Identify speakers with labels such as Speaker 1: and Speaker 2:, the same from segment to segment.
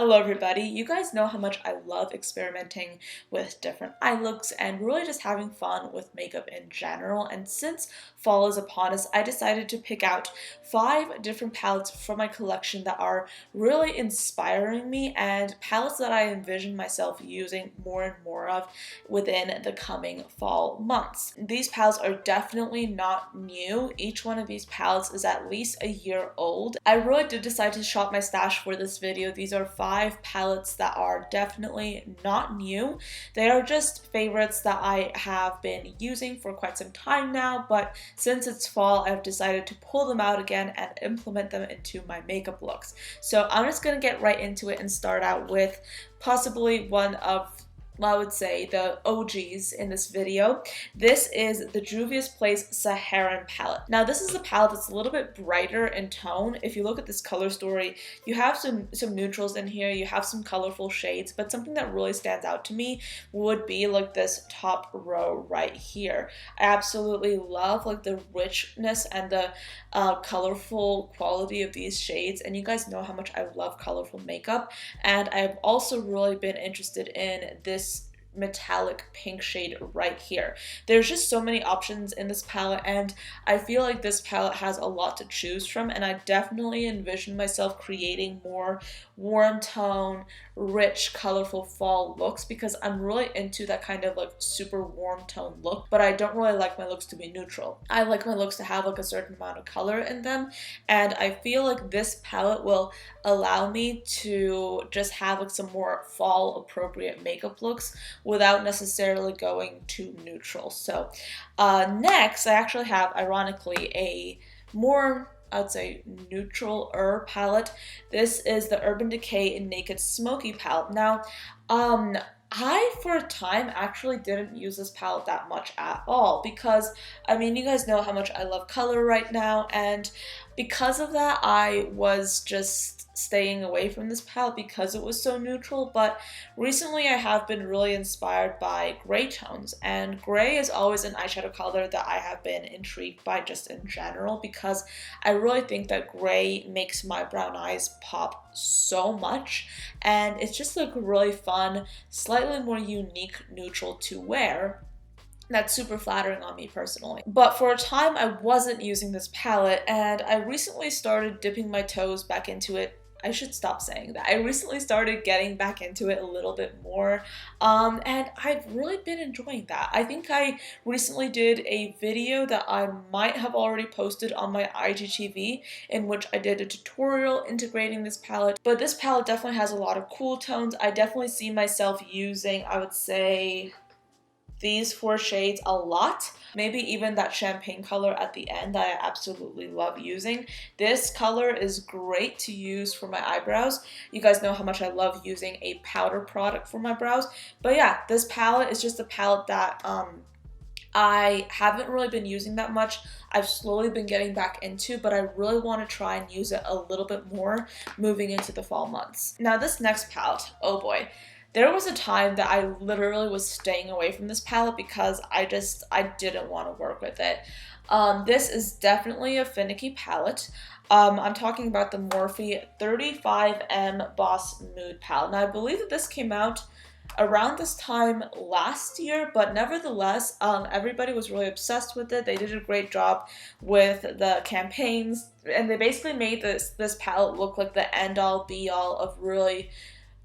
Speaker 1: Hello everybody, you guys know how much I love experimenting with different eye looks and really just having fun with makeup in general, and since fall is upon us, I decided to pick out 5 different palettes from my collection that are really inspiring me and palettes that I envision myself using more and more of within the coming fall months. These palettes are definitely not new. Each one of these palettes is at least a year old. I really did decide to shop my stash for this video. These are 5 palettes that are definitely not new. They are just favorites that I have been using for quite some time now, but since it's fall, I've decided to pull them out again and implement them into my makeup looks. So I'm just gonna get right into it and start out with possibly one of, I would say, the OGs in this video. This is the Juvia's Place Saharan palette. Now this is a palette that's a little bit brighter in tone. If you look at this color story, you have some neutrals in here, you have some colorful shades, but something that really stands out to me would be like this top row right here. I absolutely love like the richness and the colorful quality of these shades, and you guys know how much I love colorful makeup, and I've also really been interested in this metallic pink shade right here. There's just so many options in this palette, and I feel like this palette has a lot to choose from, and I definitely envision myself creating more warm tone, rich, colorful fall looks because I'm really into that kind of like super warm tone look, but I don't really like my looks to be neutral. I like my looks to have like a certain amount of color in them, and I feel like this palette will allow me to just have like some more fall appropriate makeup looks without necessarily going too neutral. So next I actually have, ironically, a more, I would say, neutral-er palette. This is the Urban Decay Naked Smoky palette. Now, I, for a time, actually didn't use this palette that much at all because, I mean, you guys know how much I love color right now, and because of that, I was just staying away from this palette because it was so neutral. But recently I have been really inspired by gray tones, and gray is always an eyeshadow color that I have been intrigued by just in general because I really think that gray makes my brown eyes pop so much, and it's just like really fun, slightly more unique neutral to wear. That's super flattering on me personally. But for a time I wasn't using this palette, and I recently started dipping my toes back into it. I should stop saying that. I recently started getting back into it a little bit more, and I've really been enjoying that. I think I recently did a video that I might have already posted on my IGTV in which I did a tutorial integrating this palette, but this palette definitely has a lot of cool tones. I definitely see myself using, I would say, these 4 shades a lot. Maybe even that champagne color at the end that I absolutely love using. This color is great to use for my eyebrows. You guys know how much I love using a powder product for my brows. But yeah, this palette is just a palette that I haven't really been using that much. I've slowly been getting back into, but I really want to try and use it a little bit more moving into the fall months. Now this next palette, oh boy. There was a time that I literally was staying away from this palette because I didn't want to work with it. This is definitely a finicky palette. I'm talking about the Morphe 35M Boss Mood palette. Now I believe that this came out around this time last year, but nevertheless, everybody was really obsessed with it. They did a great job with the campaigns, and they basically made this palette look like the end-all be-all of really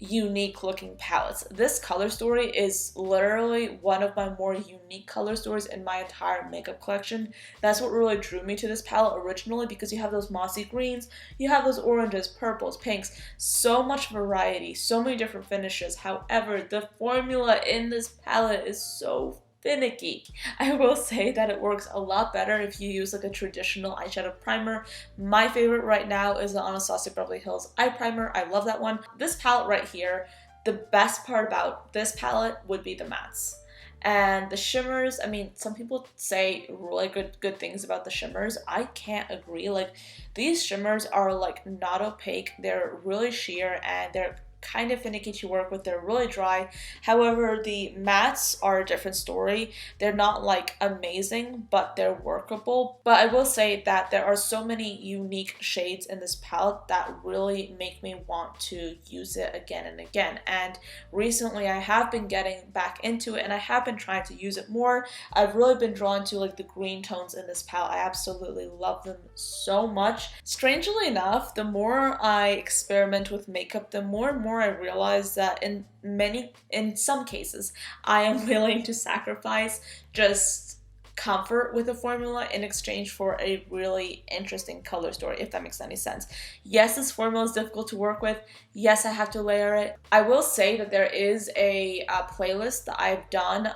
Speaker 1: unique looking palettes. This color story is literally one of my more unique color stories in my entire makeup collection. That's what really drew me to this palette originally, because you have those mossy greens, you have those oranges, purples, pinks, so much variety, so many different finishes. However, the formula in this palette is so finicky. I will say that it works a lot better if you use like a traditional eyeshadow primer. My favorite right now is the Anastasia Beverly Hills Eye Primer. I love that one. This palette right here, the best part about this palette would be the mattes. And the shimmers, I mean, some people say really good things about the shimmers. I can't agree. Like, these shimmers are like not opaque. They're really sheer, and they're kind of finicky to work with. They're really dry. However, the mattes are a different story. They're not like amazing, but they're workable. But I will say that there are so many unique shades in this palette that really make me want to use it again and again. And recently I have been getting back into it and I have been trying to use it more. I've really been drawn to like the green tones in this palette. I absolutely love them so much. Strangely enough, the more I experiment with makeup, the more and more I realize that in some cases, I am willing to sacrifice just comfort with a formula in exchange for a really interesting color story, if that makes any sense. Yes, this formula is difficult to work with. Yes, I have to layer it. I will say that there is a playlist that I've done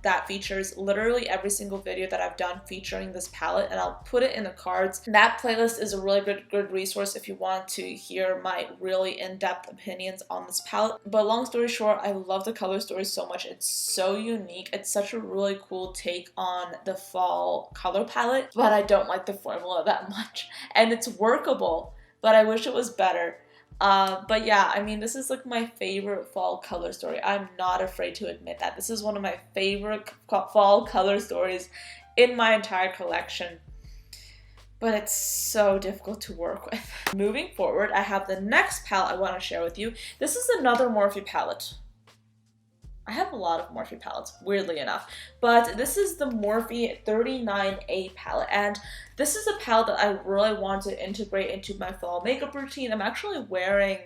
Speaker 1: that features literally every single video that I've done featuring this palette, and I'll put it in the cards. That playlist is a really good resource if you want to hear my really in-depth opinions on this palette. But long story short, I love the color story so much. It's so unique. It's such a really cool take on the fall color palette, but I don't like the formula that much. And it's workable, but I wish it was better. But yeah, I mean, this is like my favorite fall color story. I'm not afraid to admit that. This is one of my favorite fall color stories in my entire collection. But it's so difficult to work with. Moving forward, I have the next palette I want to share with you. This is another Morphe palette. I have a lot of Morphe palettes, weirdly enough, but this is the Morphe 39A palette, and this is a palette that I really want to integrate into my fall makeup routine. I'm actually wearing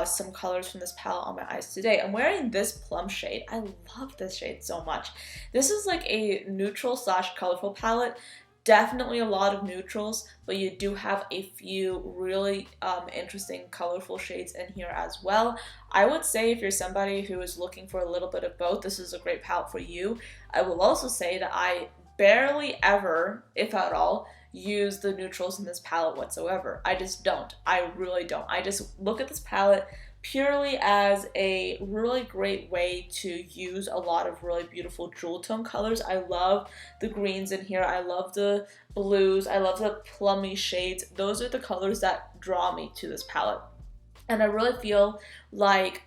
Speaker 1: some colors from this palette on my eyes today. I'm wearing this plum shade. I love this shade so much. This is like a neutral / colorful palette. Definitely a lot of neutrals, but you do have a few really interesting colorful shades in here as well. I would say if you're somebody who is looking for a little bit of both, this is a great palette for you. I will also say that I barely ever, if at all, use the neutrals in this palette whatsoever. I just don't. I really don't. I just look at this palette purely as a really great way to use a lot of really beautiful jewel tone colors. I love the greens in here. I love the blues. I love the plummy shades. Those are the colors that draw me to this palette. And I really feel like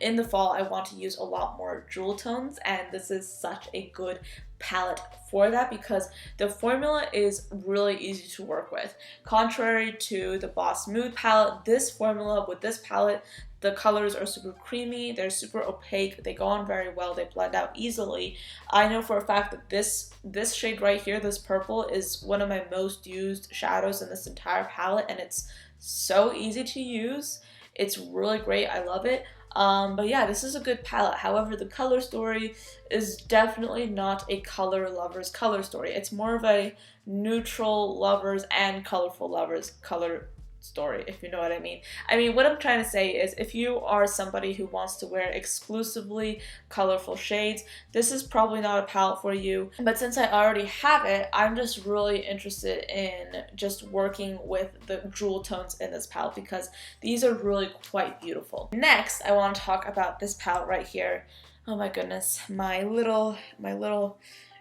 Speaker 1: in the fall I want to use a lot more jewel tones, and this is such a good palette for that because the formula is really easy to work with. Contrary to the Boss Mood palette, this formula with this palette, the colors are super creamy, they're super opaque, they go on very well, they blend out easily. I know for a fact that this shade right here, this purple, is one of my most used shadows in this entire palette, and it's so easy to use. It's really great. I love it. But yeah, this is a good palette. However, the color story is definitely not a color lovers color story. It's more of a neutral lovers and colorful lovers color story, if you know what I mean. I mean, what I'm trying to say is if you are somebody who wants to wear exclusively colorful shades, this is probably not a palette for you. But since I already have it, I'm just really interested in just working with the jewel tones in this palette because these are really quite beautiful. Next, I want to talk about this palette right here. Oh my goodness, my little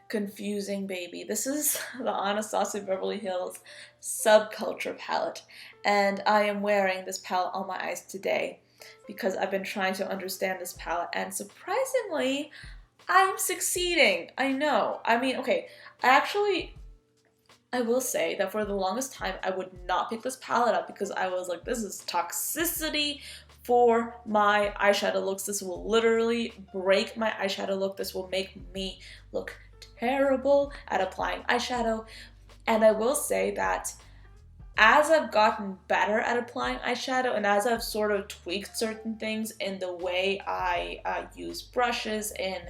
Speaker 1: confusing baby. This is the Anastasia Beverly Hills Subculture palette, and I am wearing this palette on my eyes today because I've been trying to understand this palette, and surprisingly, I'm succeeding. I know. I mean, okay, I will say that for the longest time, I would not pick this palette up because I was like, this is toxicity for my eyeshadow looks. This will literally break my eyeshadow look. This will make me look terrible at applying eyeshadow. And I will say that as I've gotten better at applying eyeshadow and as I've sort of tweaked certain things in the way I use brushes and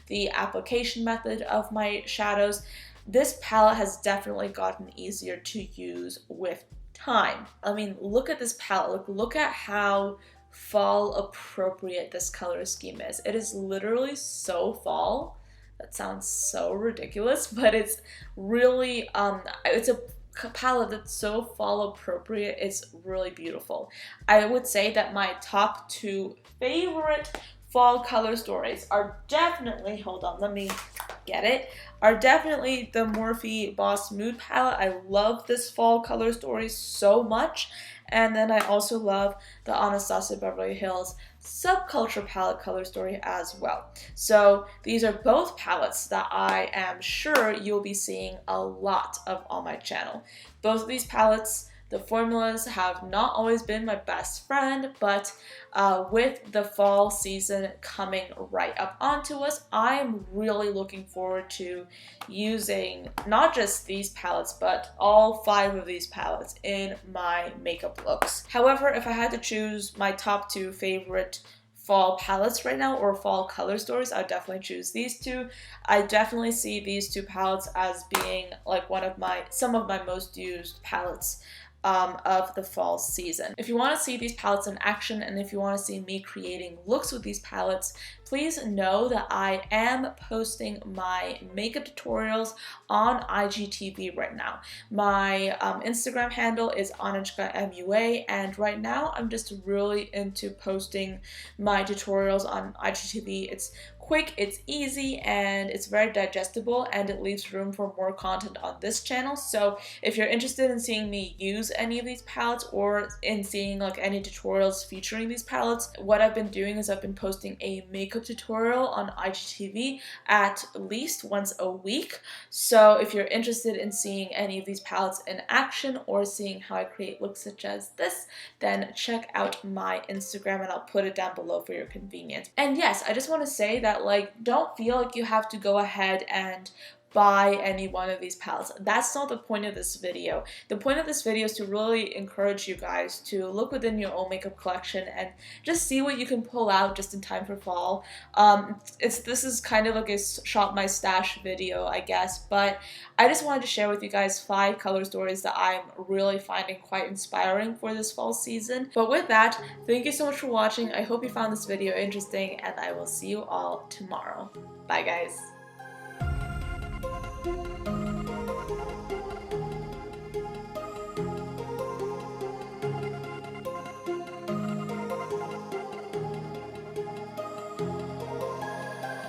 Speaker 1: the application method of my shadows, this palette has definitely gotten easier to use with time. I mean, look at this palette. Look at how fall appropriate this color scheme is. It is literally so fall. That sounds so ridiculous, but it's really, it's a palette that's so fall appropriate. It's really beautiful. I would say that my top 2 favorite fall color stories are definitely, hold on, let me get it, are definitely the Morphe Boss Mood palette. I love this fall color story so much. And then I also love the Anastasia Beverly Hills Subculture palette color story as well. So these are both palettes that I am sure you'll be seeing a lot of on my channel. Both of these palettes, the formulas have not always been my best friend, but with the fall season coming right up onto us, I'm really looking forward to using not just these palettes, but all 5 of these palettes in my makeup looks. However, if I had to choose my top 2 favorite fall palettes right now, or fall color stories, I would definitely choose these two. I definitely see these two palettes as being like some of my most used palettes of the fall season. If you want to see these palettes in action, and if you want to see me creating looks with these palettes, please know that I am posting my makeup tutorials on IGTV right now. My Instagram handle is AnishkaMUA, and right now I'm just really into posting my tutorials on IGTV. It's quick, it's easy, and it's very digestible, and it leaves room for more content on this channel. So if you're interested in seeing me use any of these palettes, or in seeing like any tutorials featuring these palettes, what I've been doing is I've been posting a makeup tutorial on IGTV at least once a week. So if you're interested in seeing any of these palettes in action, or seeing how I create looks such as this, then check out my Instagram, and I'll put it down below for your convenience. And yes, I just want to say that, like, don't feel like you have to go ahead and buy any one of these palettes. That's not the point of this video. The point of this video is to really encourage you guys to look within your own makeup collection and just see what you can pull out just in time for fall. This is kind of like a shop my stash video, I guess, but I just wanted to share with you guys 5 color stories that I'm really finding quite inspiring for this fall season. But with that, thank you so much for watching. I hope you found this video interesting, and I will see you all tomorrow. Bye guys.